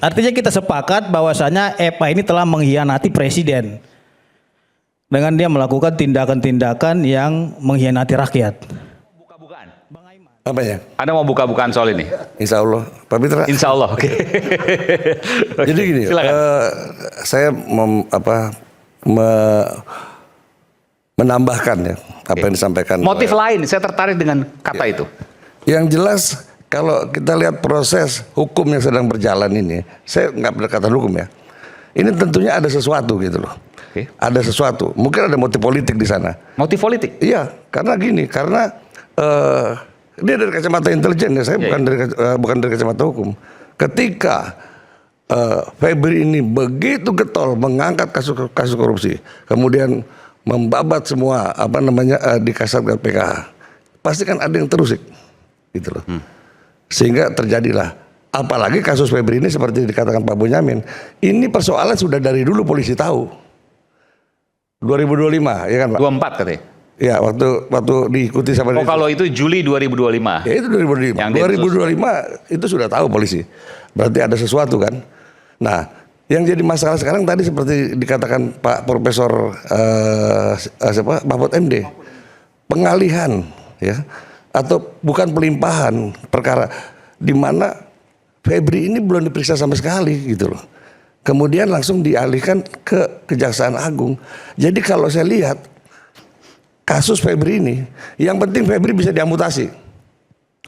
Artinya kita sepakat bahwasanya EPA ini telah mengkhianati presiden dengan dia melakukan tindakan-tindakan yang mengkhianati rakyat. Buka-bukaan. Apa ya? Anda mau buka-bukaan soal ini? Insya Allah, Pak Mitra. Insya Allah, oke. Jadi gini, saya menambahkan ya apa yang disampaikan. Motif lain, saya tertarik dengan kata itu. Yang jelas kalau kita lihat proses hukum yang sedang berjalan ini, saya nggak berdekatan hukum ya. Ini tentunya ada sesuatu gitu loh. Oke. Ada sesuatu, mungkin ada motif politik di sana. Motif politik? Iya, karena gini, karena dia dari kacamata intelijen ya, saya bukan dari kacamata hukum. Ketika Febri ini begitu getol mengangkat kasus korupsi, kemudian membabat semua di Kasatgas PKH, pasti kan ada yang terusik, gitu loh. Sehingga terjadilah, apalagi kasus Febri ini seperti dikatakan Pak Bonyamin, ini persoalan sudah dari dulu polisi tahu. 2025 ya kan Pak? 24 katanya. Ya waktu diikuti sama. Oh kalau itu Juli 2025. Ya itu 2025. Yang 2025 itu sudah tahu polisi. Berarti ada sesuatu kan. Nah, yang jadi masalah sekarang tadi seperti dikatakan Pak Profesor Mahfud MD, pengalihan ya, atau bukan pelimpahan perkara di mana Febri ini belum diperiksa sama sekali gitu loh. Kemudian langsung dialihkan ke Kejaksaan Agung. Jadi kalau saya lihat kasus Febri ini, yang penting Febri bisa diamputasi.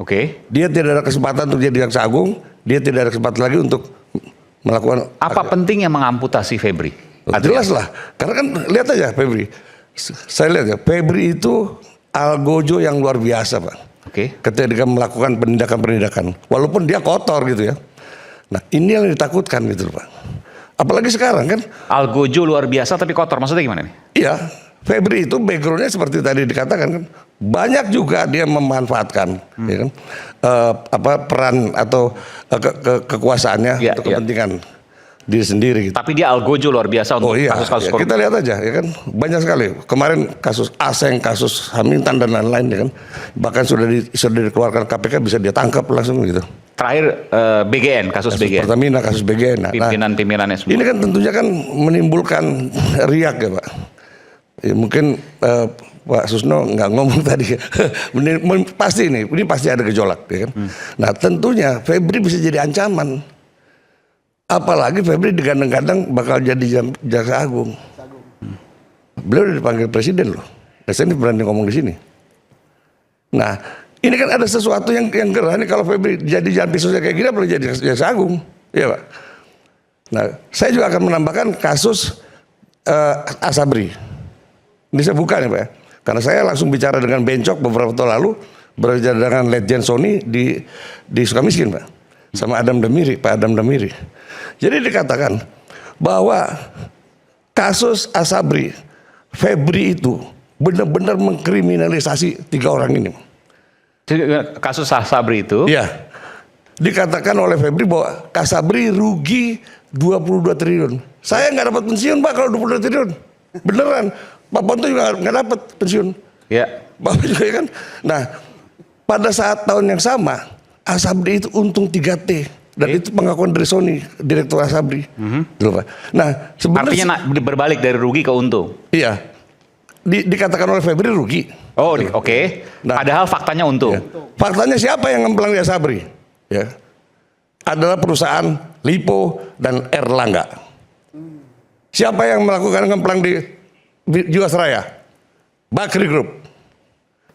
Oke. Dia tidak ada kesempatan untuk jadi jaksa agung, dia tidak ada kesempatan lagi untuk melakukan. Apa pentingnya mengamputasi Febri? Jelas lah, karena kan lihat aja Febri. Saya lihat ya, Febri itu algojo yang luar biasa Pak. Oke. Ketika dia melakukan penindakan-penindakan, walaupun dia kotor gitu ya. Nah ini yang ditakutkan gitu Pak. Apalagi sekarang kan. Algojo luar biasa tapi kotor, maksudnya gimana nih? Iya, Febri itu backgroundnya seperti tadi dikatakan kan, banyak juga dia memanfaatkan ya kan, peran atau kekuasaannya untuk kepentingan diri sendiri gitu. Tapi dia algojo luar biasa untuk kasus-kasus korupsi. Kita lihat aja ya kan, banyak sekali kemarin kasus Aseng, kasus Hamilton dan lain-lain ya kan, bahkan sudah dikeluarkan KPK, bisa dia tangkap langsung gitu. Terakhir BGN, kasus BGN. Pertamina, kasus BGN. Nah, pimpinan-pimpinannya semua. Ini kan tentunya kan menimbulkan riak ya Pak. Ya, mungkin Pak Susno nggak ngomong tadi, pasti ini pasti ada gejolak, ya kan? Nah tentunya Febri bisa jadi ancaman, apalagi Febri digadang-gadang bakal jadi jaksa agung. Beliau udah dipanggil presiden loh, saya ini berani ngomong di sini. Nah ini kan ada sesuatu yang gerah nih, kalau Febri jadi jalan pisaunya kayak gini, boleh jadi jaksa agung, ya Pak. Nah saya juga akan menambahkan kasus Asabri. Ini saya buka nih Pak ya. Karena saya langsung bicara dengan Bencok beberapa tahun lalu, berbicara dengan Legend Sony di Sukamiskin Pak, sama Pak Adam Damiri. Jadi dikatakan bahwa kasus Asabri, Febri itu benar-benar mengkriminalisasi 3 orang ini. Kasus Asabri itu? Iya. Dikatakan oleh Febri bahwa Asabri rugi 22 triliun. Saya nggak dapat pensiun Pak kalau 22 triliun. Beneran. Pak Ponto juga nggak dapat pensiun. Ya. Bapak juga kan. Nah, pada saat tahun yang sama, Asabri itu untung 3T. Dan itu pengakuan dari Sony, Direktur Asabri. Gitu, Pak. Nah, sebenarnya artinya berbalik dari rugi ke untung. Iya. Dikatakan oleh Febri rugi. Oh, oke. Nah, padahal faktanya untung. Ya. Faktanya siapa yang ngemplang di Asabri? Ya. Adalah perusahaan Lipo dan Erlangga. Siapa yang melakukan ngemplang di Jiwasraya? Bakri Group.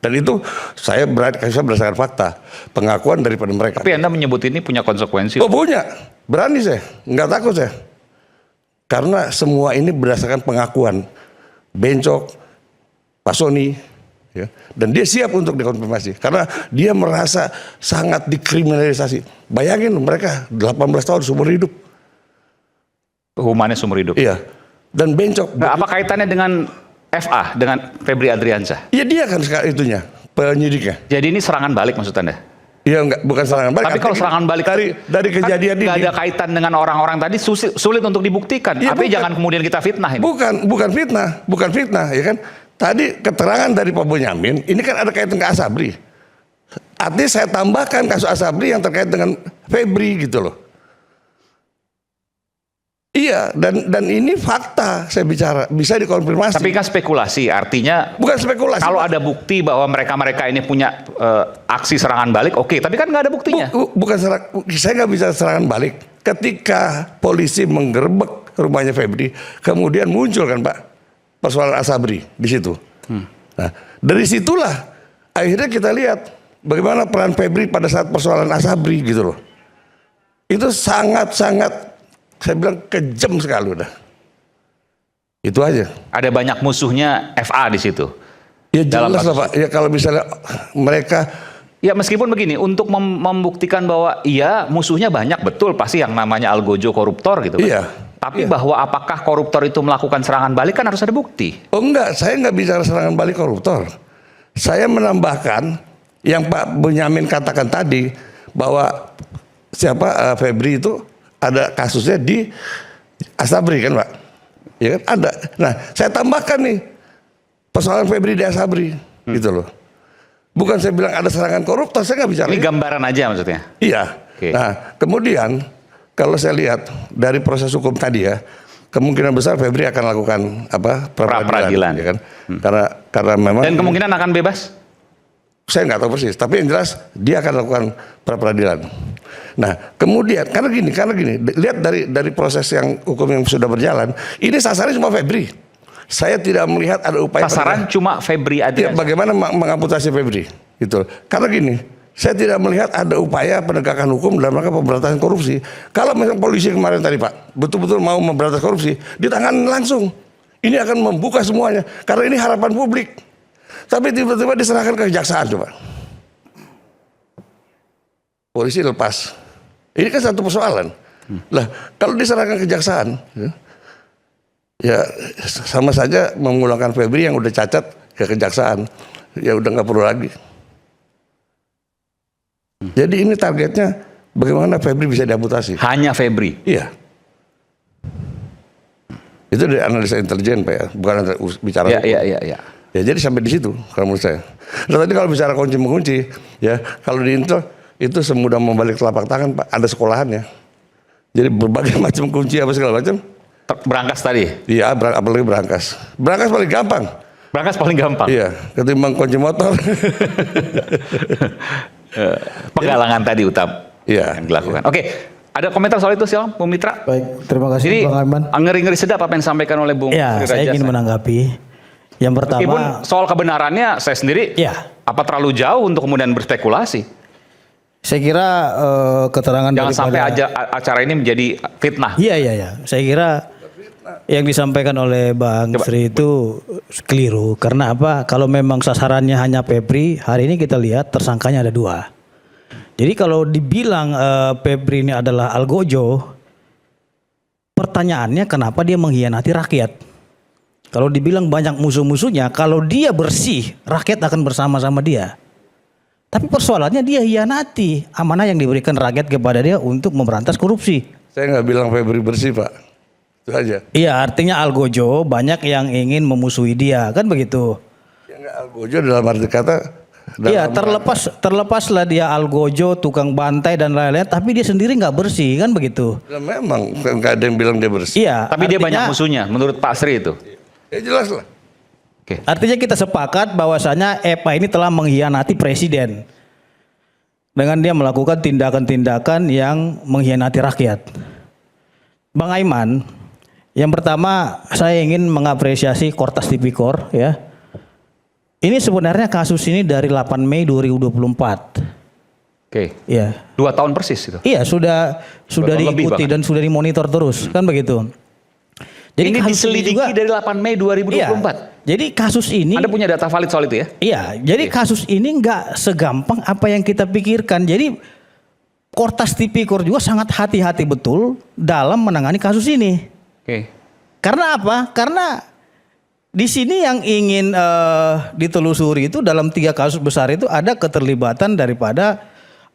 Dan itu saya berdasarkan fakta, pengakuan daripada mereka. Tapi Anda menyebut ini punya konsekuensi? Oh punya, berani saya, nggak takut saya. Karena semua ini berdasarkan pengakuan Bencok, Pak Sony, ya. Dan dia siap untuk dikonfirmasi. Karena dia merasa sangat dikriminalisasi. Bayangin mereka 18 tahun seumur hidup. Hukumannya seumur hidup? Iya. Dan Bencok. Nah, apa kaitannya dengan FA, dengan Febri Adriansyah? Iya dia kan sekarang itunya, penyidiknya. Jadi ini serangan balik maksud Anda? Iya enggak, bukan serangan balik. Tapi kalau serangan balik dari kejadian kan ini nggak ada kaitan dengan orang-orang tadi, sulit untuk dibuktikan. Ya, tapi jangan kemudian kita fitnah ini. Bukan fitnah, ya kan? Tadi keterangan dari Pak Bonyamin, ini kan ada kaitan ke Asabri. Artinya saya tambahkan kasus Asabri yang terkait dengan Febri gitu loh. Iya, dan ini fakta saya bicara, bisa dikonfirmasi. Tapi kan spekulasi, artinya Bukan spekulasi. kalau Pak. ada bukti bahwa mereka-mereka ini punya aksi serangan balik, oke. Tapi kan nggak ada buktinya. Bukan saya nggak bisa serangan balik. Ketika polisi menggerebek rumahnya Febri, kemudian muncul kan Pak persoalan Asabri di situ. Nah, dari situlah akhirnya kita lihat bagaimana peran Febri pada saat persoalan Asabri gitu loh. Itu sangat-sangat, saya bilang kejam sekali udah. Itu aja. Ada banyak musuhnya FA di situ. Ya Dalam jelas lah Pak. Ya kalau misalnya mereka, Ya meskipun begini, untuk membuktikan bahwa iya musuhnya banyak, betul pasti yang namanya Algojo koruptor gitu kan. Iya. Tapi bahwa apakah koruptor itu melakukan serangan balik kan harus ada bukti. oh enggak, saya nggak bicara serangan balik koruptor. Saya menambahkan yang Pak Bonyamin katakan tadi bahwa siapa Febri itu ada kasusnya di Asabri kan Pak, ya kan ada. Nah saya tambahkan nih persoalan Febri di Asabri gitu loh. Bukan saya bilang ada serangan koruptor, saya nggak bicara. Ini gambaran aja maksudnya. Iya. Oke. Nah kemudian kalau saya lihat dari proses hukum tadi ya, kemungkinan besar Febri akan lakukan apa Pra-peradilan. ya kan? Karena memang Dan kemungkinan akan bebas? saya nggak tahu persis, tapi yang jelas dia akan lakukan pra-peradilan. Nah, kemudian karena gini, lihat dari proses yang hukum yang sudah berjalan, ini sasarannya cuma Febri. Saya tidak melihat ada upaya Sasaran cuma Febri ya, Adriansyah. bagaimana mengamputasi Febri, gitu. Karena gini, saya tidak melihat ada upaya penegakan hukum dalam rangka pemberantasan korupsi. Kalau misalnya polisi kemarin tadi Pak, betul-betul mau memberantas korupsi, ditangani langsung. Ini akan membuka semuanya, karena ini harapan publik. Tapi tiba-tiba diserahkan ke kejaksaan coba. Polisi lepas. Ini kan satu persoalan. Lah, kalau diserahkan ke kejaksaan, ya sama saja memulangkan Febri yang udah cacat ke kejaksaan. Ya udah nggak perlu lagi. Jadi ini targetnya bagaimana Febri bisa diamputasi. Hanya Febri. Iya. Itu dari analisa intelijen Pak ya, bukan bicara hukum. Iya. Ya jadi sampai di situ kalau menurut saya. Nah tadi kalau bicara kunci mengunci, ya kalau di Intel itu semudah membalik telapak tangan Pak, ada sekolahannya. Jadi berbagai macam kunci apa segala macam. Berangkas tadi? Iya, apalagi berangkas. Berangkas paling gampang. Berangkas paling gampang? Iya, ketimbang kunci motor. Penggalangan tadi utama Iya. yang dilakukan. Oke, ada komentar soal itu silakan Bung Mitra? Baik, terima kasih Jadi Bang Arman. ngeri-ngeri sedap apa yang disampaikan oleh Bung Ya, Febri saya ingin Rajasa. menanggapi. Yang Meskipun pertama, soal kebenarannya saya sendiri, ya, apa terlalu jauh untuk kemudian berspekulasi? saya kira keterangan Jangan sampai daripada acara ini menjadi fitnah. Iya. Saya kira yang disampaikan oleh Bang Sri itu keliru. Karena apa? Kalau memang sasarannya hanya Febri, hari ini kita lihat tersangkanya ada 2. Jadi kalau dibilang Febri ini adalah Algojo, pertanyaannya kenapa dia mengkhianati rakyat? Kalau dibilang banyak musuh-musuhnya, kalau dia bersih, rakyat akan bersama-sama dia. Tapi persoalannya dia hianati amanah yang diberikan rakyat kepada dia untuk memberantas korupsi. Saya nggak bilang Febri bersih Pak, itu aja. Iya, artinya Algojo banyak yang ingin memusuhi dia, kan begitu? Ya nggak Algojo dalam arti kata. Iya, terlepaslah dia Algojo, tukang bantai dan lain-lain, tapi dia sendiri nggak bersih, kan begitu? Ya, memang nggak ada yang bilang dia bersih. Iya. Tapi dia artinya- banyak musuhnya menurut Pak Sri itu. Ya jelas lah. Oke. Artinya kita sepakat bahwasanya EPA ini telah mengkhianati presiden dengan dia melakukan tindakan-tindakan yang mengkhianati rakyat. Bang Aiman, yang pertama saya ingin mengapresiasi Kortas Tipikor ya. Ini sebenarnya kasus ini dari 8 Mei 2024. Oke. Ya. 2 tahun persis itu. Iya, sudah tahun lebih diikuti bahkan. dan sudah dimonitor terus, kan begitu. Jadi ini kasus diselidiki juga- dari 8 Mei 2024. Iya, jadi kasus ini Anda punya data valid soal itu ya? iya, jadi kasus ini nggak segampang apa yang kita pikirkan. Jadi Kortas Tipikor juga sangat hati-hati betul dalam menangani kasus ini. Oke. Karena apa? Karena di sini yang ingin ditelusuri itu dalam 3 kasus besar itu ada keterlibatan daripada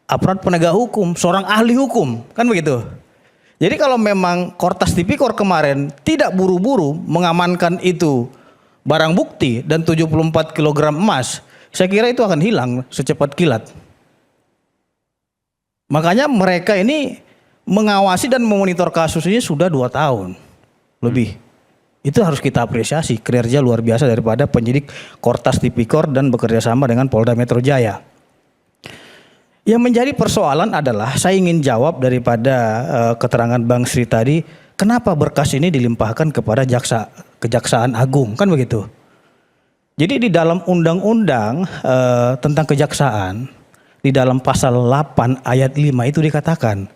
aparat penegak hukum, seorang ahli hukum, kan begitu. Jadi kalau memang Kortas Tipikor kemarin tidak buru-buru mengamankan itu barang bukti dan 74 kg emas, saya kira itu akan hilang secepat kilat. Makanya mereka ini mengawasi dan memonitor kasus ini sudah 2 tahun. lebih. Itu harus kita apresiasi kinerja luar biasa daripada penyidik Kortas Tipikor dan bekerja sama dengan Polda Metro Jaya. Yang menjadi persoalan adalah saya ingin jawab daripada keterangan Bang Sri tadi, kenapa berkas ini dilimpahkan kepada Kejaksaan Agung, kan begitu. Jadi di dalam undang-undang tentang kejaksaan, di dalam pasal 8 ayat 5 itu dikatakan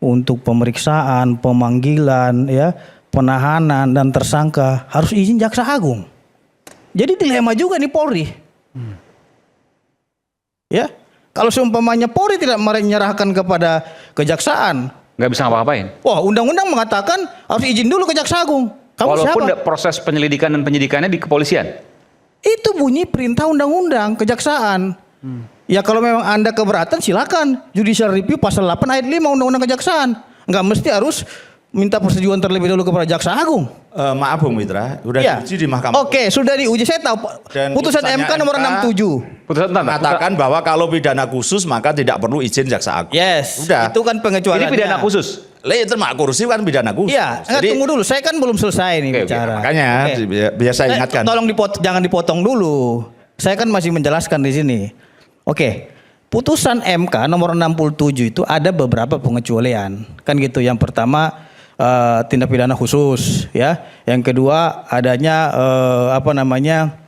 untuk pemeriksaan, pemanggilan, ya, penahanan dan tersangka harus izin Jaksa Agung. Jadi dilema juga nih Polri. Ya, kalau seumpamanya Polri tidak menyerahkan kepada kejaksaan, Nggak bisa ngapa-ngapain. wah, undang-undang mengatakan harus izin dulu ke Jaksa Agung. Kamu Walaupun siapa? proses penyelidikan dan penyidikannya di kepolisian. Itu bunyi perintah undang-undang kejaksaan. Ya kalau memang Anda keberatan silakan judicial review pasal 8 ayat 5 undang-undang kejaksaan. Enggak mesti harus minta persetujuan terlebih dahulu kepada Jaksa Agung. Maaf Bung Mitra, sudah Iya. diuji di Mahkamah. Oke, sudah diuji. Saya tahu Dan putusan putusannya MK nomor MK 67. Putusan mengatakan bahwa kalau pidana khusus maka tidak perlu izin Jaksa Agung. Yes. Udah. Itu kan pengecualiannya. Ini pidana khusus. Lah itu mak kursi kan pidana khusus. Iya, enggak, tunggu dulu. Saya kan belum selesai nih Oke, oke. bicara. Makanya biar saya ingatkan. Tolong jangan dipotong dulu. Saya kan masih menjelaskan di sini. Oke. Putusan MK nomor 67 itu ada beberapa pengecualian. Kan gitu. Yang pertama tindak pidana khusus, ya. Yang kedua adanya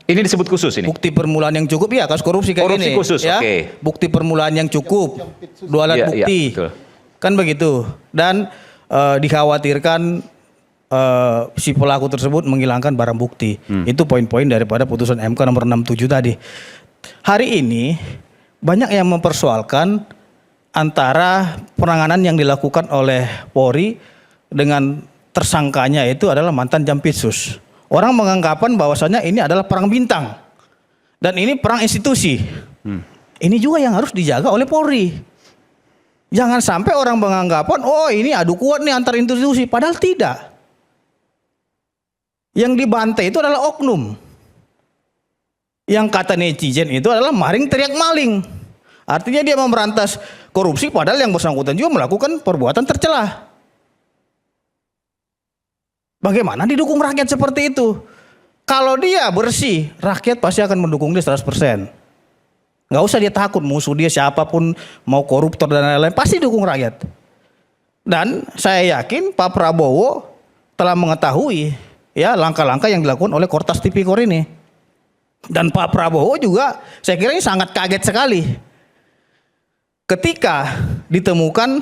Ini disebut khusus ini. bukti permulaan yang cukup, ya, kasus korupsi kayak Korupsi gini, khusus, ya. oke. Bukti permulaan yang cukup, 2 alat Iya, iya, bukti, betul. kan begitu. Dan dikhawatirkan si pelaku tersebut menghilangkan barang bukti. Itu poin-poin daripada putusan MK nomor 67 tadi. Hari ini banyak yang mempersoalkan antara penanganan yang dilakukan oleh Polri dengan tersangkanya itu adalah mantan Jampitsus. Orang menganggapan bahwasannya ini adalah perang bintang. Dan ini perang institusi. Ini juga yang harus dijaga oleh Polri. Jangan sampai orang menganggapan, oh ini adu kuat nih antar institusi. Padahal tidak. Yang dibantai itu adalah oknum. Yang kata netizen itu adalah maling teriak maling. Artinya dia memberantas korupsi padahal yang bersangkutan juga melakukan perbuatan tercela. Bagaimana didukung rakyat seperti itu? Kalau dia bersih, rakyat pasti akan mendukung dia 100%. Nggak usah dia takut musuh dia siapapun, mau koruptor dan lain-lain, pasti dukung rakyat. Dan saya yakin Pak Prabowo telah mengetahui ya langkah-langkah yang dilakukan oleh Kortas Tipikor ini. Dan Pak Prabowo juga saya kira ini sangat kaget sekali ketika ditemukan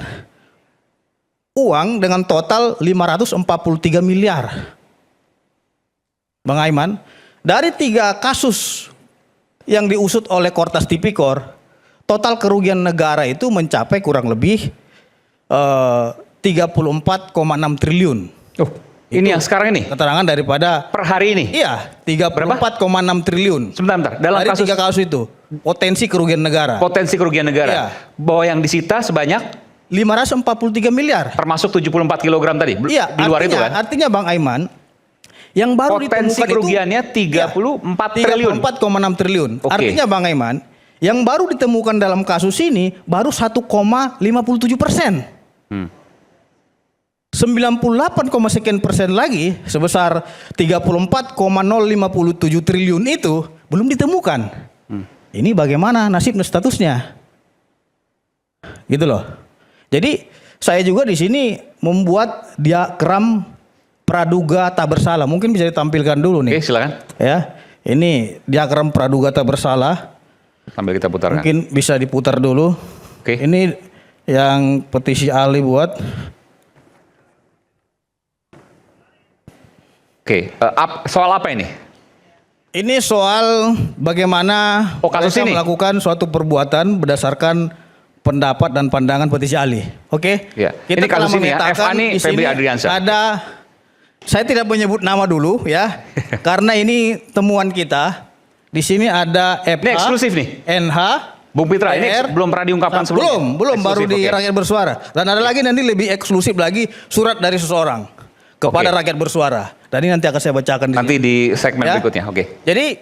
uang dengan total 543 miliar. Bang Aiman, dari 3 kasus yang diusut oleh Kortas Tipikor, total kerugian negara itu mencapai kurang lebih 34,6 triliun. Oh, ini yang sekarang ini? Keterangan daripada Per hari ini? iya, 34,6 triliun. Sebentar. Dalam Dari kasus 3 kasus itu, potensi kerugian negara. potensi kerugian negara. Iya. Bahwa yang disita sebanyak 543 miliar. termasuk 74 kg tadi? Iya, Di luar artinya, itu kan? Artinya Bang Aiman, yang baru Potensi ditemukan kerugiannya itu 34 triliun. 34,6 triliun. Oke. Artinya Bang Aiman, yang baru ditemukan dalam kasus ini baru 1,57%. 98,sekian% lagi sebesar 34,057 triliun itu belum ditemukan. Ini bagaimana nasib statusnya? Gitu loh. Jadi saya juga di sini membuat diagram praduga tak bersalah. Mungkin bisa ditampilkan dulu nih. Oke, silakan. Ya. Ini diagram praduga tak bersalah. Sambil kita putarkan. Mungkin bisa diputar dulu. Oke. Ini yang petisi ahli buat. Oke, soal apa ini? Ini soal bagaimana kasus mereka ini? melakukan suatu perbuatan berdasarkan pendapat dan pandangan petisi ahli. Oke? Iya. Kita Ini kasus telah ini ya, memetakan FA ini di Febri sini Adriansyah. Ada, saya tidak menyebut nama dulu ya, karena ini temuan kita. Di sini ada FA, Ini eksklusif nih? NH, Bung Pitra, ini PR. belum pernah diungkapkan sebelumnya? Belum, baru Eksklusif, di oke. Rakyat Bersuara. Dan ada lagi nanti lebih eksklusif lagi surat dari seseorang kepada Oke. Rakyat Bersuara. Dan ini nanti akan saya bacakan Nanti di segmen Ya. berikutnya, oke. Jadi